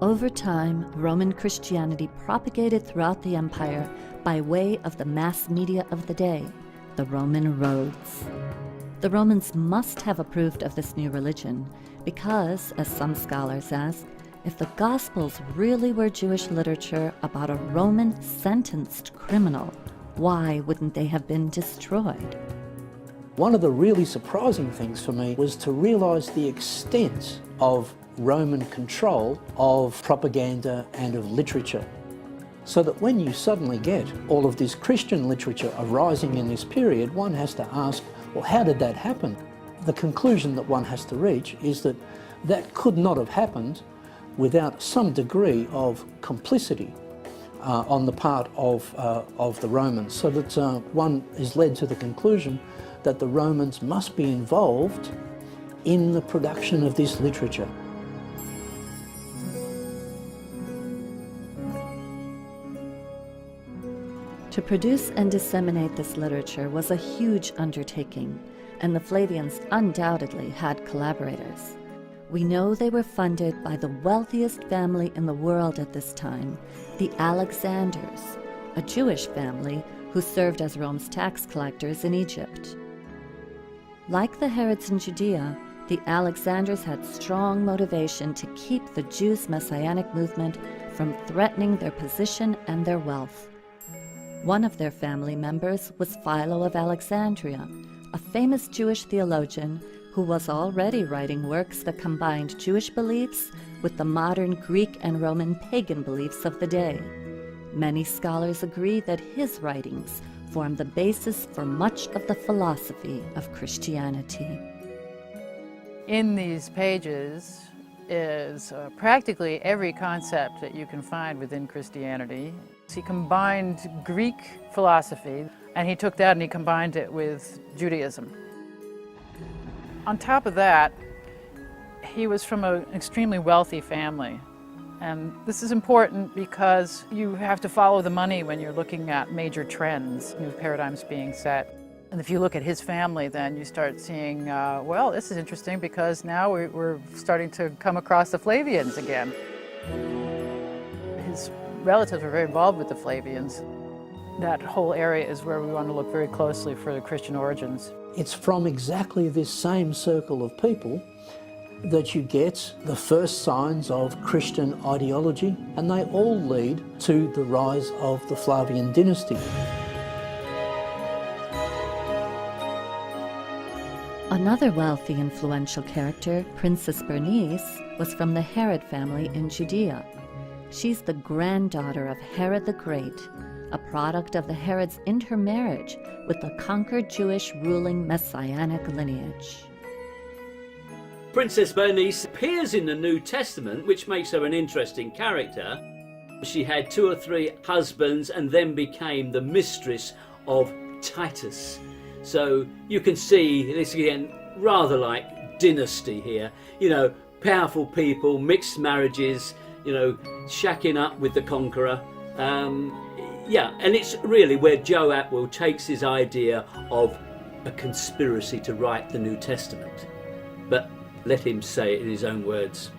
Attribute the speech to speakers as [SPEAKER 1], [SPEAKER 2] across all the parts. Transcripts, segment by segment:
[SPEAKER 1] Over time, Roman Christianity propagated throughout the empire by way of the mass media of the day, the Roman roads. The Romans must have approved of this new religion because, as some scholars ask, if the Gospels really were Jewish literature about a Roman sentenced criminal, why wouldn't they have been destroyed?
[SPEAKER 2] One of the really surprising things for me was to realize the extent of Roman control of propaganda and of literature. So that when you suddenly get all of this Christian literature arising in this period, one has to ask, well, how did that happen? The conclusion that one has to reach is that that could not have happened without some degree of complicity on the part of the Romans, so that one is led to the conclusion that the Romans must be involved in the production of this literature.
[SPEAKER 1] To produce and disseminate this literature was a huge undertaking, and the Flavians undoubtedly had collaborators. We know they were funded by the wealthiest family in the world at this time, the Alexanders, a Jewish family who served as Rome's tax collectors in Egypt. Like the Herods in Judea, the Alexanders had strong motivation to keep the Jews' messianic movement from threatening their position and their wealth. One of their family members was Philo of Alexandria, a famous Jewish theologian who was already writing works that combined Jewish beliefs with the modern Greek and Roman pagan beliefs of the day. Many scholars agree that his writings form the basis for much of the philosophy of Christianity.
[SPEAKER 3] In these pages is practically every concept that you can find within Christianity. He combined Greek philosophy, and he took that and he combined it with Judaism. On top of that, he was from an extremely wealthy family. And this is important because you have to follow the money when you're looking at major trends, new paradigms being set. And if you look at his family, then you start seeing, well, this is interesting because now we're starting to come across the Flavians again. His relatives were very involved with the Flavians. That whole area is where we want to look very closely for the Christian origins.
[SPEAKER 2] It's from exactly this same circle of people that you get the first signs of Christian ideology, and they all lead to the rise of the Flavian dynasty.
[SPEAKER 1] Another wealthy, influential character, Princess Bernice, was from the Herod family in Judea. She's the granddaughter of Herod the Great, a product of the Herods' intermarriage with the conquered Jewish ruling messianic lineage.
[SPEAKER 4] Princess Bernice appears in the New Testament, which makes her an interesting character. She had 2 or 3 husbands and then became the mistress of Titus. So you can see this again, rather like dynasty here. You know, powerful people, mixed marriages, you know, shacking up with the conqueror. Yeah, and it's really where Joe Atwill takes his idea of a conspiracy to write the New Testament. But let him say it in his own words.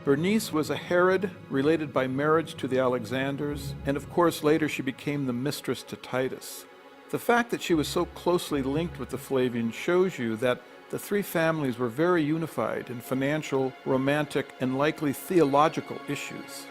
[SPEAKER 5] Bernice was a Herod related by marriage to the Alexanders, and of course later she became the mistress to Titus. The fact that she was so closely linked with the Flavians shows you that the 3 families were very unified in financial, romantic, and likely theological issues.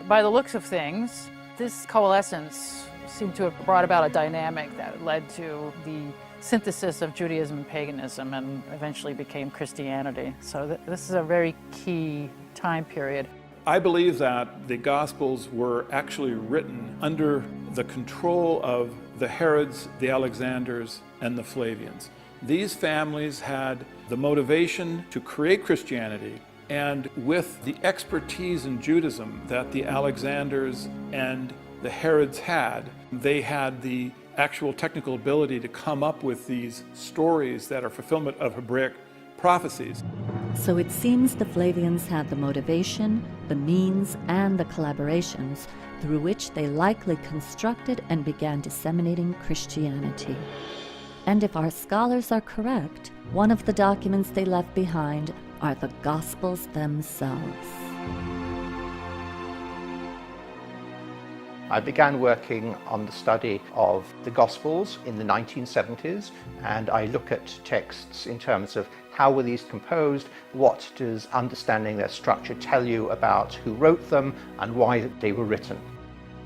[SPEAKER 3] By the looks of things, this coalescence seemed to have brought about a dynamic that led to the synthesis of Judaism and paganism and eventually became Christianity. So this is a very key time period.
[SPEAKER 5] I believe that the Gospels were actually written under the control of the Herods, the Alexanders, and the Flavians. These families had the motivation to create Christianity, and with the expertise in Judaism that the Alexanders and the Herods had, they had the actual technical ability to come up with these stories that are fulfillment of Hebraic prophecies.
[SPEAKER 1] So it seems the Flavians had the motivation, the means, and the collaborations through which they likely constructed and began disseminating Christianity. And if our scholars are correct, one of the documents they left behind are the Gospels themselves.
[SPEAKER 6] I began working on the study of the Gospels in the 1970s, and I look at texts in terms of how were these composed, what does understanding their structure tell you about who wrote them and why they were written.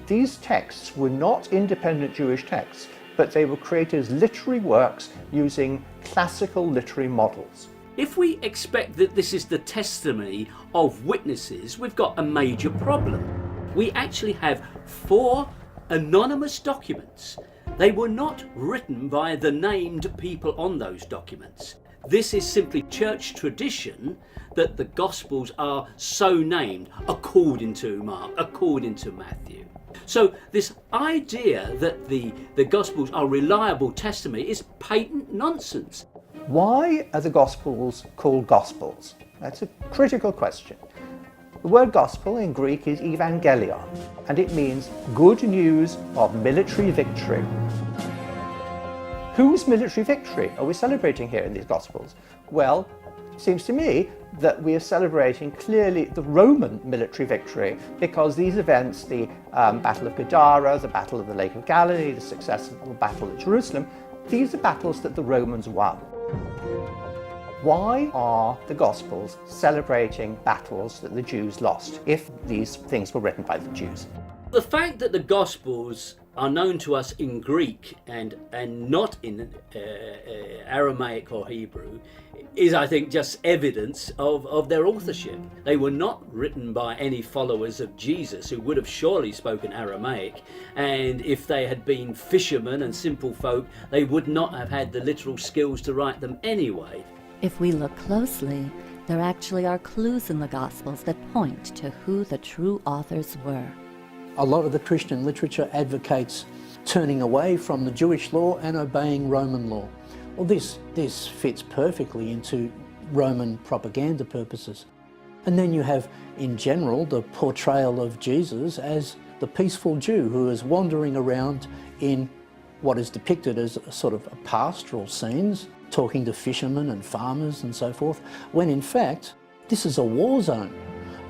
[SPEAKER 6] These texts were not independent Jewish texts, but they were created as literary works using classical literary models.
[SPEAKER 4] If we expect that this is the testimony of witnesses, we've got a major problem. We actually have 4 anonymous documents. They were not written by the named people on those documents. This is simply church tradition that the Gospels are so named according to Mark, according to Matthew. So this idea that the Gospels are reliable testimony is patent nonsense.
[SPEAKER 6] Why are the Gospels called Gospels? That's a critical question. The word gospel in Greek is evangelion, and it means good news of military victory. Whose military victory are we celebrating here in these Gospels? Well, it seems to me that we are celebrating clearly the Roman military victory, because these events, the Battle of Gadara, the Battle of the Lake of Galilee, the successful Battle of Jerusalem, these are battles that the Romans won. Why are the Gospels celebrating battles that the Jews lost, if these things were written by the Jews?
[SPEAKER 4] The fact that the Gospels are known to us in Greek and not in Aramaic or Hebrew is, I think, just evidence of their authorship. They were not written by any followers of Jesus who would have surely spoken Aramaic, and if they had been fishermen and simple folk, they would not have had the literal skills to write them anyway.
[SPEAKER 1] If we look closely, there actually are clues in the Gospels that point to who the true authors were.
[SPEAKER 2] A lot of the Christian literature advocates turning away from the Jewish law and obeying Roman law. Well, this fits perfectly into Roman propaganda purposes. And then you have, in general, the portrayal of Jesus as the peaceful Jew who is wandering around in what is depicted as a sort of pastoral scenes, talking to fishermen and farmers and so forth, when in fact, this is a war zone.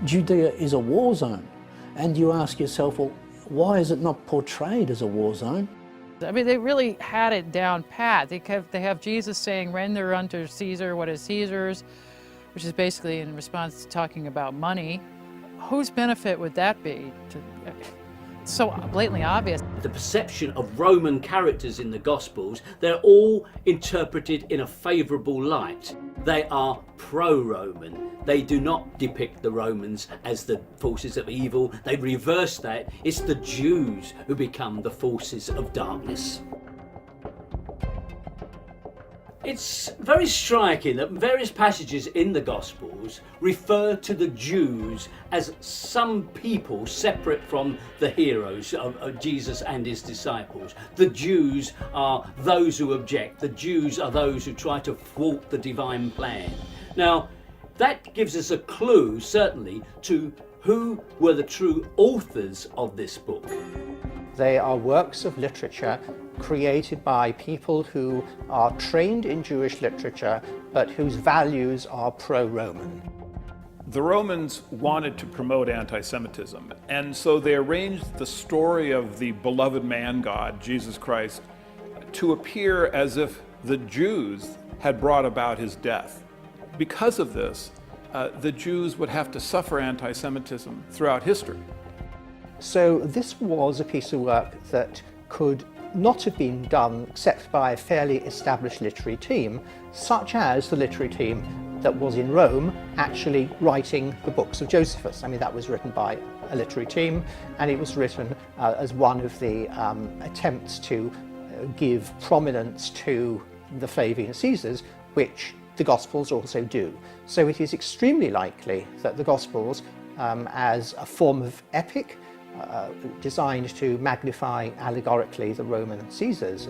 [SPEAKER 2] Judea is a war zone. And you ask yourself, well, why is it not portrayed as a war zone?
[SPEAKER 3] I mean, they really had it down pat. They have Jesus saying, render unto Caesar what is Caesar's, which is basically in response to talking about money. Whose benefit would that be? It's so blatantly obvious.
[SPEAKER 4] The perception of Roman characters in the Gospels, they're all interpreted in a favourable light. They are pro-Roman. They do not depict the Romans as the forces of evil. They reverse that. It's the Jews who become the forces of darkness. It's very striking that various passages in the Gospels refer to the Jews as some people separate from the heroes of Jesus and his disciples. The Jews are those who object. The Jews are those who try to thwart the divine plan. Now, that gives us a clue, certainly, to who were the true authors of this book.
[SPEAKER 6] They are works of literature created by people who are trained in Jewish literature, but whose values are pro-Roman.
[SPEAKER 5] The Romans wanted to promote anti-Semitism, and so they arranged the story of the beloved man God, Jesus Christ, to appear as if the Jews had brought about his death. Because of this, the Jews would have to suffer anti-Semitism throughout history.
[SPEAKER 6] So this was a piece of work that could not have been done except by a fairly established literary team, such as the literary team that was in Rome actually writing the books of Josephus. I mean, that was written by a literary team, and it was written as one of the attempts to give prominence to the Flavian Caesars, which the Gospels also do. So it is extremely likely that the Gospels, as a form of epic, designed to magnify allegorically the Roman Caesars,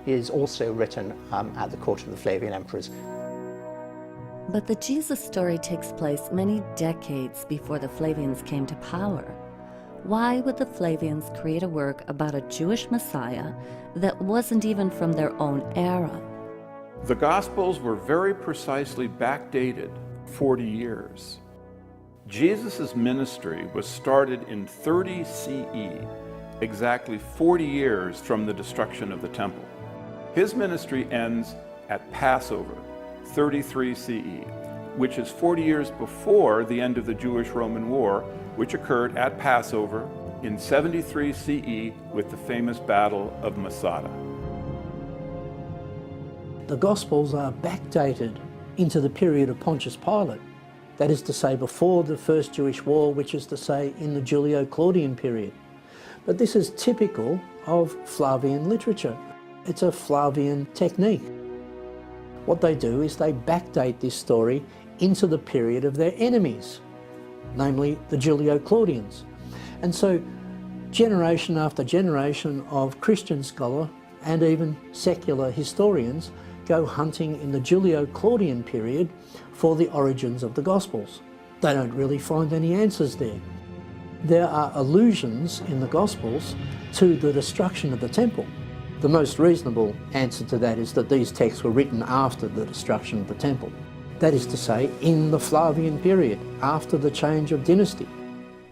[SPEAKER 6] is also written at the court of the Flavian emperors.
[SPEAKER 1] But the Jesus story takes place many decades before the Flavians came to power. Why would the Flavians create a work about a Jewish Messiah that wasn't even from their own era?
[SPEAKER 5] The Gospels were very precisely backdated 40 years. Jesus' ministry was started in 30 CE, exactly 40 years from the destruction of the temple. His ministry ends at Passover, 33 CE, which is 40 years before the end of the Jewish-Roman War, which occurred at Passover in 73 CE with the famous Battle of Masada.
[SPEAKER 2] The Gospels are backdated into the period of Pontius Pilate, that is to say before the First Jewish War, which is to say in the Julio-Claudian period. But this is typical of Flavian literature. It's a Flavian technique. What they do is they backdate this story into the period of their enemies, namely the Julio-Claudians. And so generation after generation of Christian scholar and even secular historians go hunting in the Julio-Claudian period for the origins of the Gospels. They don't really find any answers there. There are allusions in the Gospels to the destruction of the temple. The most reasonable answer to that is that these texts were written after the destruction of the temple. That is to say, in the Flavian period, after the change of dynasty.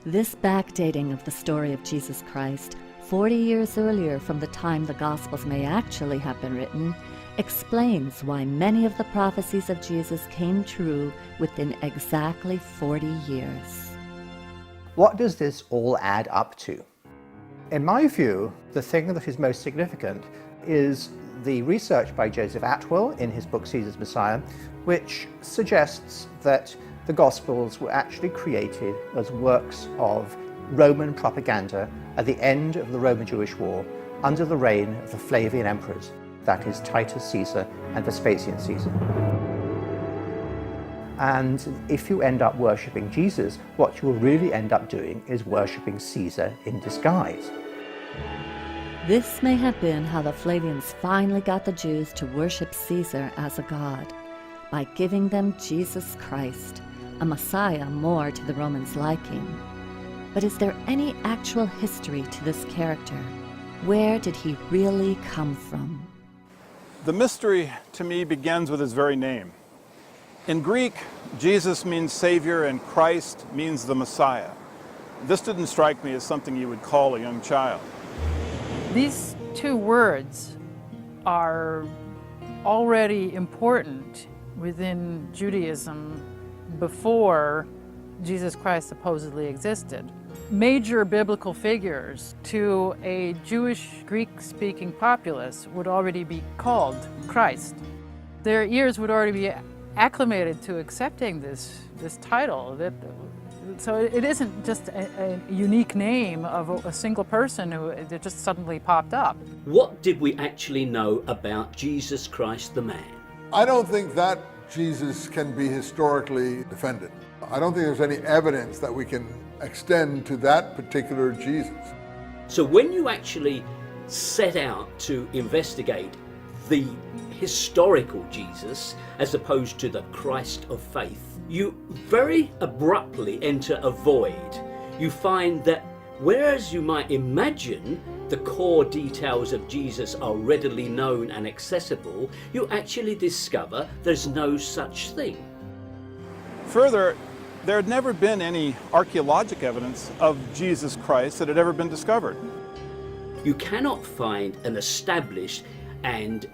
[SPEAKER 1] This backdating of the story of Jesus Christ, 40 years earlier from the time the Gospels may actually have been written, explains why many of the prophecies of Jesus came true within exactly 40 years.
[SPEAKER 6] What does this all add up to? In my view, the thing that is most significant is the research by Joseph Atwell in his book Ceasars Messiah, which suggests that the Gospels were actually created as works of Roman propaganda at the end of the Roman-Jewish War under the reign of the Flavian emperors, that is Titus Caesar and Vespasian Caesar. And if you end up worshipping Jesus, what you will really end up doing is worshipping Caesar in disguise.
[SPEAKER 1] This may have been how the Flavians finally got the Jews to worship Caesar as a god, by giving them Jesus Christ, a Messiah more to the Romans' liking. But is there any actual history to this character? Where did he really come from?
[SPEAKER 5] The mystery to me begins with his very name. In Greek, Jesus means Savior and Christ means the Messiah. This didn't strike me as something you would call a young child.
[SPEAKER 3] These two words are already important within Judaism before Jesus Christ supposedly existed. Major biblical figures to a Jewish Greek-speaking populace would already be called Christ. Their ears would already be acclimated to accepting this title. So it isn't just a unique name of a single person that just suddenly popped up.
[SPEAKER 4] What did we actually know about Jesus Christ the man?
[SPEAKER 7] I don't think that Jesus can be historically defended. I don't think there's any evidence that we can extend to that particular Jesus.
[SPEAKER 4] So when you actually set out to investigate the historical Jesus as opposed to the Christ of faith, you very abruptly enter a void. You find that whereas you might imagine the core details of Jesus are readily known and accessible, you actually discover there's no such thing.
[SPEAKER 5] Further, there had never been any archaeologic evidence of Jesus Christ that had ever been discovered.
[SPEAKER 4] You cannot find an established and